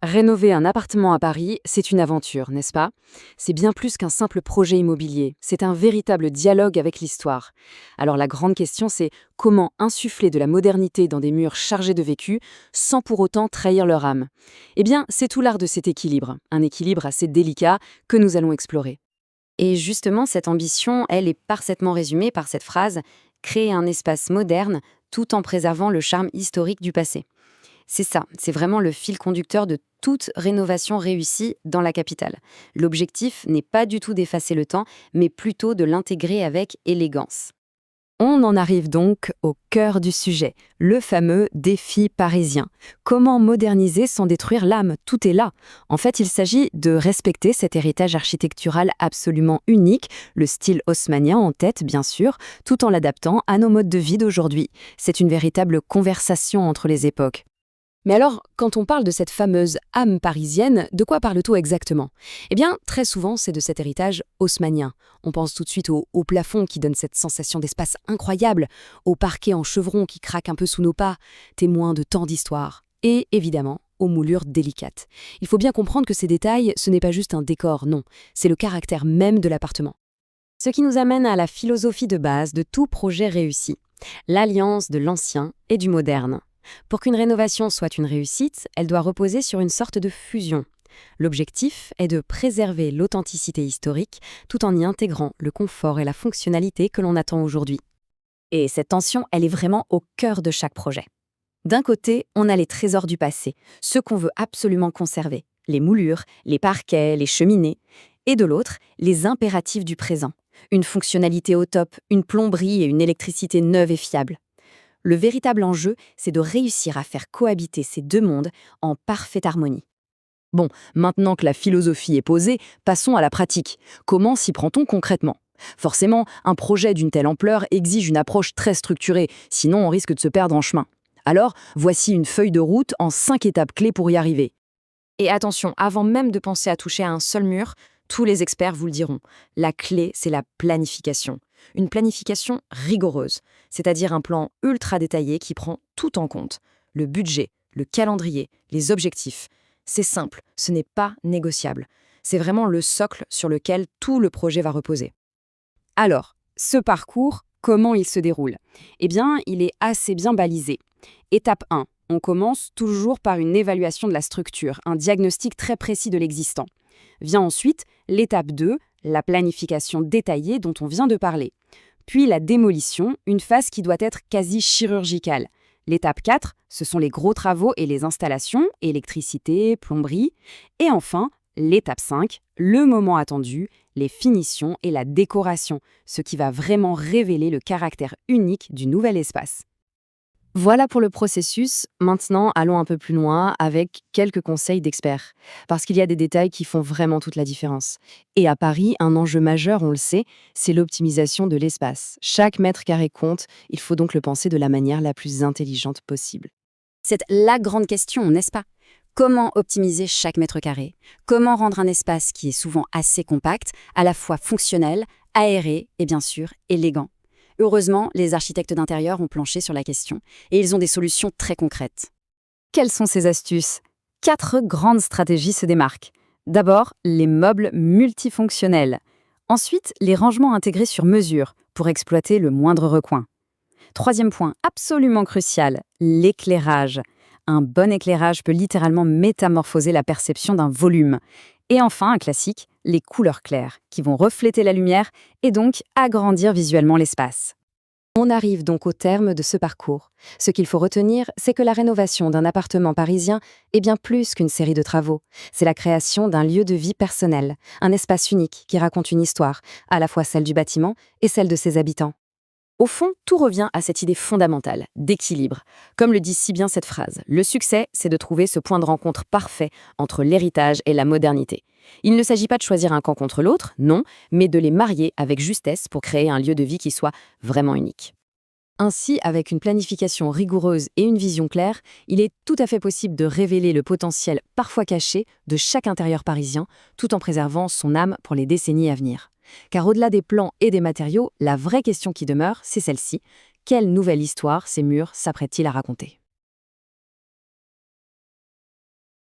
Rénover un appartement à Paris, c'est une aventure, n'est-ce pas? C'est bien plus qu'un simple projet immobilier, c'est un véritable dialogue avec l'histoire. Alors la grande question, c'est comment insuffler de la modernité dans des murs chargés de vécu sans pour autant trahir leur âme? Eh bien, c'est tout l'art de cet équilibre, un équilibre assez délicat que nous allons explorer. Et justement, cette ambition, elle est parfaitement résumée par cette phrase: créer un espace moderne tout en préservant le charme historique du passé. C'est ça, c'est vraiment le fil conducteur de toute rénovation réussie dans la capitale. L'objectif n'est pas du tout d'effacer le temps, mais plutôt de l'intégrer avec élégance. On en arrive donc au cœur du sujet, le fameux défi parisien. Comment moderniser sans détruire l'âme? Tout est là. En fait, il s'agit de respecter cet héritage architectural absolument unique, le style haussmannien en tête bien sûr, tout en l'adaptant à nos modes de vie d'aujourd'hui. C'est une véritable conversation entre les époques. Mais alors, quand on parle de cette fameuse âme parisienne, de quoi parle-t-on exactement? Eh bien, très souvent, c'est de cet héritage haussmannien. On pense tout de suite au haut plafond qui donne cette sensation d'espace incroyable, au parquet en chevron qui craque un peu sous nos pas, témoin de tant d'histoire. Et évidemment, aux moulures délicates. Il faut bien comprendre que ces détails, ce n'est pas juste un décor, non, c'est le caractère même de l'appartement. Ce qui nous amène à la philosophie de base de tout projet réussi, l'alliance de l'ancien et du moderne. Pour qu'une rénovation soit une réussite, elle doit reposer sur une sorte de fusion. L'objectif est de préserver l'authenticité historique tout en y intégrant le confort et la fonctionnalité que l'on attend aujourd'hui. Et cette tension, elle est vraiment au cœur de chaque projet. D'un côté, on a les trésors du passé, ceux qu'on veut absolument conserver, les moulures, les parquets, les cheminées, et de l'autre, les impératifs du présent, une fonctionnalité au top, une plomberie et une électricité neuve et fiable. Le véritable enjeu, c'est de réussir à faire cohabiter ces deux mondes en parfaite harmonie. Bon, maintenant que la philosophie est posée, passons à la pratique. Comment s'y prend-on concrètement? Forcément, un projet d'une telle ampleur exige une approche très structurée, sinon on risque de se perdre en chemin. Alors, voici une feuille de route en 5 étapes clés pour y arriver. Et attention, avant même de penser à toucher à un seul mur, tous les experts vous le diront, la clé, c'est la planification. Une planification rigoureuse, c'est-à-dire un plan ultra détaillé qui prend tout en compte. Le budget, le calendrier, les objectifs. C'est simple, ce n'est pas négociable. C'est vraiment le socle sur lequel tout le projet va reposer. Alors, ce parcours, comment il se déroule? Eh bien, il est assez bien balisé. Étape 1. On commence toujours par une évaluation de la structure, un diagnostic très précis de l'existant. Vient ensuite l'étape 2, la planification détaillée dont on vient de parler. Puis la démolition, une phase qui doit être quasi chirurgicale. L'étape 4, ce sont les gros travaux et les installations, électricité, plomberie. Et enfin, l'étape 5, le moment attendu, les finitions et la décoration, ce qui va vraiment révéler le caractère unique du nouvel espace. Voilà pour le processus. Maintenant, allons un peu plus loin avec quelques conseils d'experts. Parce qu'il y a des détails qui font vraiment toute la différence. Et à Paris, un enjeu majeur, on le sait, c'est l'optimisation de l'espace. Chaque mètre carré compte, il faut donc le penser de la manière la plus intelligente possible. C'est la grande question, n'est-ce pas? Comment optimiser chaque mètre carré? Comment rendre un espace qui est souvent assez compact, à la fois fonctionnel, aéré et bien sûr élégant? Heureusement, les architectes d'intérieur ont planché sur la question et ils ont des solutions très concrètes. Quelles sont ces astuces? 4 grandes stratégies se démarquent. D'abord, les meubles multifonctionnels. Ensuite, les rangements intégrés sur mesure pour exploiter le moindre recoin. Troisième point, absolument crucial, l'éclairage. Un bon éclairage peut littéralement métamorphoser la perception d'un volume. Et enfin, un classique, les couleurs claires, qui vont refléter la lumière et donc agrandir visuellement l'espace. On arrive donc au terme de ce parcours. Ce qu'il faut retenir, c'est que la rénovation d'un appartement parisien est bien plus qu'une série de travaux. C'est la création d'un lieu de vie personnel, un espace unique qui raconte une histoire, à la fois celle du bâtiment et celle de ses habitants. Au fond, tout revient à cette idée fondamentale, d'équilibre. Comme le dit si bien cette phrase, le succès, c'est de trouver ce point de rencontre parfait entre l'héritage et la modernité. Il ne s'agit pas de choisir un camp contre l'autre, non, mais de les marier avec justesse pour créer un lieu de vie qui soit vraiment unique. Ainsi, avec une planification rigoureuse et une vision claire, il est tout à fait possible de révéler le potentiel parfois caché de chaque intérieur parisien, tout en préservant son âme pour les décennies à venir. Car au-delà des plans et des matériaux, la vraie question qui demeure, c'est celle-ci. Quelle nouvelle histoire ces murs s'apprêtent-ils à raconter?